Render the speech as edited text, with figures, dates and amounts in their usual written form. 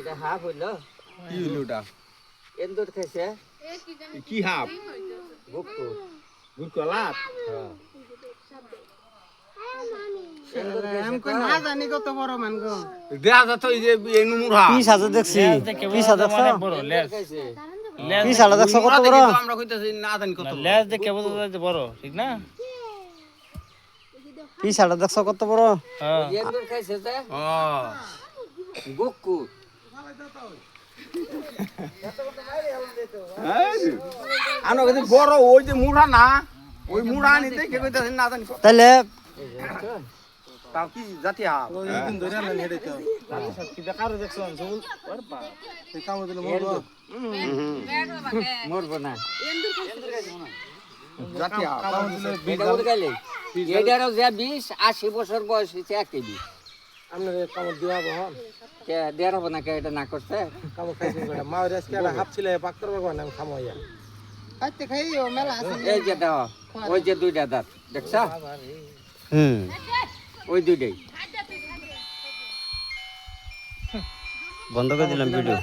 এটা হাফ হইলো কি হইলো ওটা এন্দুর খাইছে কি হাফ বুকু গুরকলাত এন্দুর খাইছে আমকো না জানি কত বড় মানগো দেখা যাচ্ছে এই যে এনু মুড়া পিস আছে দেখছি পিস আছে দেখছো বড় লেজ খাইছে পিস আলা দেখছো কত বড় আমরা কইতাছি না জানি কত বড়। লেজ দেখে বোঝা যায় যে বড় ঠিক না পিস আলা দেখছো কত বড় হ্যাঁ এন্দুর খাইছে যে ও বুকু আনো কিন্তু বড় ওই যে মুড়া না ওই মুড়া আনি দেখে কইতাছি না জানি কত। তাইলে তাও কি জাতি হাফ দিন ধরে না হেডে তো কি দেখার দেখছো জুল এই কাম দিলে মরবো মরবো না জাতি হাফ কাম দিলে এটা উড়গাইলে এটারও যে 20-80 বছর বয়স হইছে একই আপনার কাম দিয়া বহন কে দেড় হবে না কে এটা না করতে কাম খাইছি গোটা মা রেসকে হাফ ছিল পাক করবে কোন আমি খামইয়া কাটতে খাই ও মেলা আছে এই যে দাও ওই যে দুইটা দাঁত দেখছ হুম ওই দুইটাই বন্ধ করে দিলাম ভিডিও